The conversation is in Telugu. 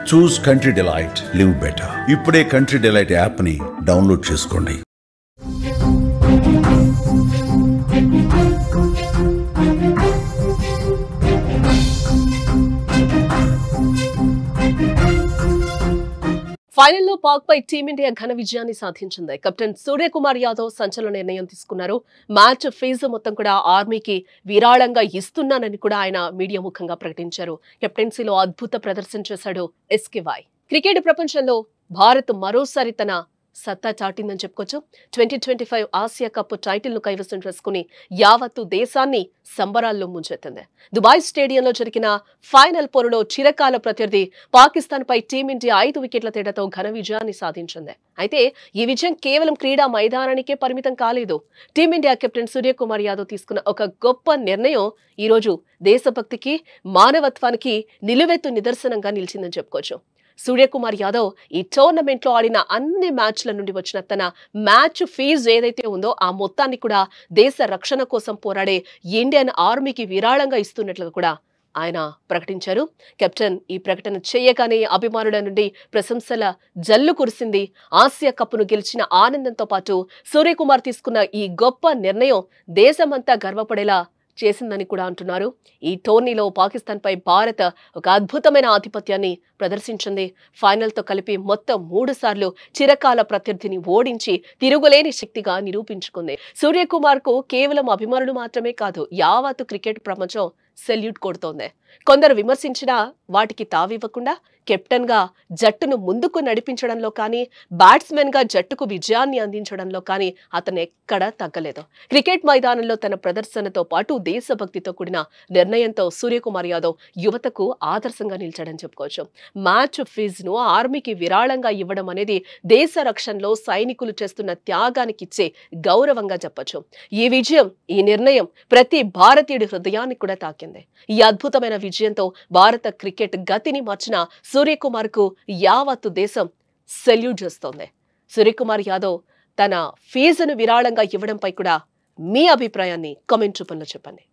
చూస్ కంట్రీ డిలైట్, లివ్ బెటర్. ఇప్పుడే కంట్రీ డిలైట్ యాప్ ని డౌన్లోడ్ చేసుకోండి. ఫైనల్లో పాక్ పై టీమిండియా ఘన విజయాన్ని సాధించింది. కెప్టెన్ సూర్యకుమార్ యాదవ్ సంచలన నిర్ణయం తీసుకున్నారు. మ్యాచ్ ఫీజు మొత్తం కూడా ఆర్మీకి విరాళంగా ఇస్తున్నానని కూడా ఆయన మీడియా ముఖంగా ప్రకటించారు. కెప్టెన్సీలో అద్భుత ప్రదర్శన చేశాడు ఎస్కేవై. క్రికెట్ ప్రపంచంలో భారత్ మరోసారి తన సత్తా చాటిందని చెప్పుకోవచ్చు. 2025 ఆసియా కప్ టైటిల్ ను కైవసం చేసుకుని యావత్తు దేశాన్ని సంబరాల్లో ముంచెత్తింది. దుబాయ్ స్టేడియంలో జరిగిన ఫైనల్ పోరులో చిరకాల ప్రత్యర్థి పాకిస్తాన్ పై టీమిండియా 5 వికెట్ల తేడాతో ఘన విజయాన్ని సాధించింది. అయితే ఈ విజయం కేవలం క్రీడా మైదానానికే పరిమితం కాలేదు. టీమిండియా కెప్టెన్ సూర్యకుమార్ యాదవ్ తీసుకున్న ఒక గొప్ప నిర్ణయం ఈ రోజు దేశభక్తికి, మానవత్వానికి నిలువెత్తు నిదర్శనంగా నిలిచిందని చెప్పుకోవచ్చు. సూర్యకుమార్ యాదవ్ ఈ టోర్నమెంట్ లో ఆడిన అన్ని మ్యాచ్ల నుండి వచ్చిన తన మ్యాచ్ ఫీజు ఏదైతే ఉందో ఆ మొత్తాన్ని కూడా దేశ రక్షణ కోసం పోరాడే ఇండియన్ ఆర్మీకి విరాళంగా ఇస్తున్నట్లుగా కూడా ఆయన ప్రకటించారు. కెప్టెన్ ఈ ప్రకటన చేయగానే అభిమానుల నుండి ప్రశంసల జల్లు కురిసింది. ఆసియా కప్ను గెలిచిన ఆనందంతో పాటు సూర్యకుమార్ తీసుకున్న ఈ గొప్ప నిర్ణయం దేశమంతా గర్వపడేలా చేసిందని కూడా అంటున్నారు. ఈ టోర్నీలో పాకిస్తాన్ పై భారత్ ఒక అద్భుతమైన ఆధిపత్యాన్ని ప్రదర్శించింది. ఫైనల్ తో కలిపి మొత్తం 3 సార్లు చిరకాల ప్రత్యర్థిని ఓడించి తిరుగులేని శక్తిగా నిరూపించుకుంది. సూర్యకుమార్ కు కేవలం అభిమానులు మాత్రమే కాదు, యావత్తు క్రికెట్ ప్రపంచం సెల్యూట్ కొడుతోంది. కొందరు విమర్శించినా వాటికి తావివ్వకుండా కెప్టెన్ గా జట్టును ముందుకు నడిపించడంలో కానీ, బ్యాట్స్మెన్ గా జట్టుకు విజయాన్ని అందించడంలో కానీ అతను ఎక్కడా తగ్గలేదు. క్రికెట్ మైదానంలో తన ప్రదర్శనతో పాటు దేశభక్తితో కూడిన నిర్ణయంతో సూర్యకుమార్ యాదవ్ యువతకు ఆదర్శంగా నిలిచాడని చెప్పుకోవచ్చు. మ్యాచ్ ఫీజును ఆర్మీకి విరాళంగా ఇవ్వడం అనేది దేశ రక్షణలో సైనికులు చేస్తున్న త్యాగానికి ఇచ్చే గౌరవంగా చెప్పొచ్చు. ఈ విజయం, ఈ నిర్ణయం ప్రతి భారతీయుడి హృదయాన్ని కూడా తాకింది. ఈ అద్భుతమైన విజయంతో భారత క్రికెట్ గతిని మార్చిన సూర్యకుమార్ కు యావత్తు దేశం సెల్యూట్ చేస్తోంది. సూర్యకుమార్ యాదవ్ తన ఫీజును విరాళంగా ఇవ్వడంపై కూడా మీ అభిప్రాయాన్ని కామెంట్ రూపంలో చెప్పండి.